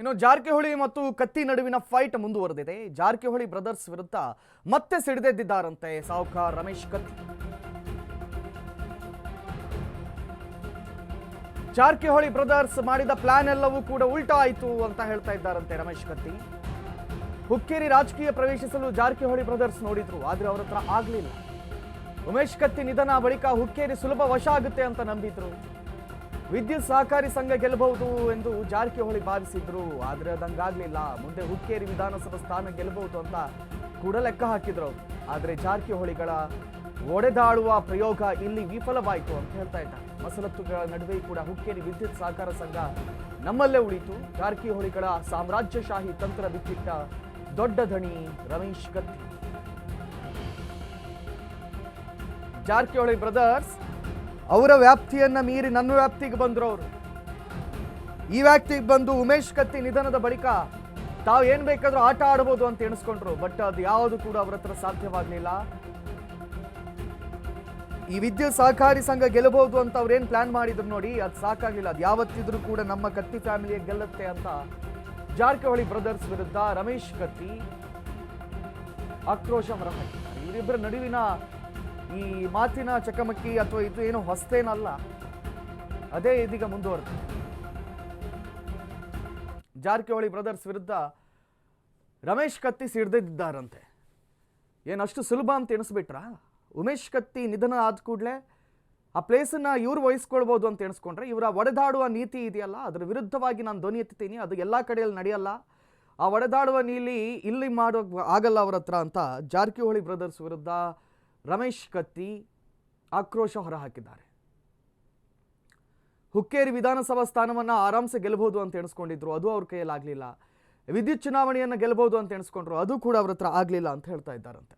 ಇನ್ನು ಜಾರಕಿಹೊಳಿ ಮತ್ತು ಕತ್ತಿ ನಡುವಿನ ಫೈಟ್ ಮುಂದುವರೆದಿದೆ. ಜಾರಕಿಹೊಳಿ ಬ್ರದರ್ಸ್ ವಿರುದ್ಧ ಮತ್ತೆ ಸಿಡಿದೆದ್ದಿದ್ದಾರಂತೆ ಸಾಹುಕಾರ ರಮೇಶ್ ಕತ್ತಿ. ಜಾರಕಿಹೊಳಿ ಬ್ರದರ್ಸ್ ಮಾಡಿದ ಪ್ಲಾನ್ ಎಲ್ಲವೂ ಕೂಡ ಉಲ್ಟಾ ಆಯಿತು ಅಂತ ಹೇಳ್ತಾ ಇದ್ದಾರಂತೆ ರಮೇಶ್ ಕತ್ತಿ. ಹುಕ್ಕೇರಿ ರಾಜಕೀಯ ಪ್ರವೇಶಿಸಲು ಜಾರಕಿಹೊಳಿ ಬ್ರದರ್ಸ್ ನೋಡಿದ್ರು, ಆದ್ರೆ ಅವರ ಹತ್ರ ಆಗ್ಲಿಲ್ಲ. ಉಮೇಶ್ ಕತ್ತಿ ನಿಧನ ಬಳಿಕ ಹುಕ್ಕೇರಿ ಸುಲಭ ವಶ ಆಗುತ್ತೆ ಅಂತ ನಂಬಿದ್ರು. ವಿದ್ಯುತ್ ಸಹಕಾರಿ ಸಂಘ ಗೆಲ್ಲಬಹುದು ಎಂದು ಜಾರಕಿಹೊಳಿ ಭಾವಿಸಿದ್ರು, ಆದ್ರೆ ಅದಂಗಾಗ್ಲಿಲ್ಲ. ಮುಂದೆ ಹುಕ್ಕೇರಿ ವಿಧಾನಸಭಾ ಸ್ಥಾನ ಗೆಲ್ಲಬಹುದು ಅಂತ ಕೂಡ ಲೆಕ್ಕ ಹಾಕಿದ್ರು. ಆದ್ರೆ ಜಾರಕಿಹೊಳಿಗಳ ಒಡೆದಾಡುವ ಪ್ರಯೋಗ ಇಲ್ಲಿ ವಿಫಲವಾಯಿತು ಅಂತ ಹೇಳ್ತಾ ಇದ್ದಾರೆ. ಮಸಲತ್ತುಗಳ ನಡುವೆ ಕೂಡ ಹುಕ್ಕೇರಿ ವಿದ್ಯುತ್ ಸಹಕಾರ ಸಂಘ ನಮ್ಮಲ್ಲೇ ಉಳಿತು. ಜಾರಕಿಹೊಳಿಗಳ ಸಾಮ್ರಾಜ್ಯಶಾಹಿ ತಂತ್ರ ಬಿಚ್ಚಿಟ್ಟ ದೊಡ್ಡ ಧಣಿ ರಮೇಶ್ ಕತ್ತಿ. ಜಾರಕಿಹೊಳಿ ಬ್ರದರ್ಸ್ ಅವರ ವ್ಯಾಪ್ತಿಯನ್ನ ಮೀರಿ ನನ್ನ ವ್ಯಾಪ್ತಿಗೆ ಬಂದ್ರು. ಅವರು ಈ ವ್ಯಾಪ್ತಿಗೆ ಬಂದು ಉಮೇಶ್ ಕತ್ತಿ ನಿಧನದ ಬಳಿಕ ತಾವು ಏನ್ ಬೇಕಾದ್ರೂ ಆಟ ಆಡಬಹುದು ಅಂತ ಎಣಿಸ್ಕೊಂಡ್ರು. ಬಟ್ ಅದು ಯಾವುದು ಕೂಡ ಅವರ ಹತ್ರ ಸಾಧ್ಯವಾಗಲಿಲ್ಲ. ಈ ವಿದ್ಯುತ್ ಸಹಕಾರಿ ಸಂಘ ಗೆಲ್ಲಬಹುದು ಅಂತ ಅವ್ರೇನ್ ಪ್ಲಾನ್ ಮಾಡಿದ್ರು ನೋಡಿ, ಅದು ಸಾಕಾಗ್ಲಿಲ್ಲ. ಅದು ಯಾವತ್ತಿದ್ರು ಕೂಡ ನಮ್ಮ ಕತ್ತಿ ಫ್ಯಾಮಿಲಿಯ ಗೆಲ್ಲುತ್ತೆ ಅಂತ ಜಾರಕಿಹೊಳಿ ಬ್ರದರ್ಸ್ ವಿರುದ್ಧ ರಮೇಶ್ ಕತ್ತಿ ಆಕ್ರೋಶ ಹೊರಹಾಕಿದ್ದಾರೆ. ಇವರಿಬ್ಬರ ನಡುವಿನ ಈ ಮಾತಿನ ಚಕಮಕಿ ಅಥವಾ ಇದು ಏನು ಹೊಸತೇನಲ್ಲ, ಅದೇ ಇದೀಗ ಮುಂದುವರೆದಿದೆ. ಜಾರಕಿಹೊಳಿ ಬ್ರದರ್ಸ್ ವಿರುದ್ಧ ರಮೇಶ್ ಕತ್ತಿ ಸಿಡಿದಿದ್ದಾರಂತೆ. ಏನಷ್ಟು ಸುಲಭ ಅಂತ ಎಣಿಸ್ಬಿಟ್ರ? ಉಮೇಶ್ ಕತ್ತಿ ನಿಧನ ಆದ ಕೂಡಲೇ ಆ ಪ್ಲೇಸನ್ನ ಇವ್ರು ವಹಿಸ್ಕೊಳ್ಬೋದು ಅಂತ ಎಣಿಸ್ಕೊಂಡ್ರೆ, ಇವರ ಒಡೆದಾಡುವ ನೀತಿ ಇದೆಯಲ್ಲ ಅದರ ವಿರುದ್ಧವಾಗಿ ನಾನು ಧ್ವನಿ ಎತ್ತೀನಿ. ಅದು ಎಲ್ಲ ಕಡೆಯಲ್ಲಿ ನಡೆಯಲ್ಲ. ಆ ಒಡೆದಾಡುವ ನೀಲಿ ಇಲ್ಲಿ ಮಾಡೋ ಆಗಲ್ಲ ಅವರ ಹತ್ರ ಅಂತ ಜಾರಕಿಹೊಳಿ ಬ್ರದರ್ಸ್ ವಿರುದ್ಧ ರಮೇಶ್ ಕತ್ತಿ ಆಕ್ರೋಶ ಹೊರಹಾಕಿದ್ದಾರೆ. ಹುಕ್ಕೇರಿ ವಿಧಾನಸಭಾ ಸ್ಥಾನವನ್ನು ಆರಾಮ್ಸೆ ಗೆಲ್ಲಬಹುದು ಅಂತ ಎಣಿಸ್ಕೊಂಡಿದ್ರು, ಅದು ಅವ್ರ ಕೈಯಲ್ಲಿ ಆಗಲಿಲ್ಲ. ವಿದ್ಯುತ್ ಚುನಾವಣೆಯನ್ನು ಗೆಲ್ಲಬಹುದು ಅಂತ ಎಣಿಸ್ಕೊಂಡ್ರು, ಅದು ಕೂಡ ಅವ್ರ ಹತ್ರ ಆಗಲಿಲ್ಲ ಅಂತ ಹೇಳ್ತಾ ಇದ್ದಾರಂತೆ.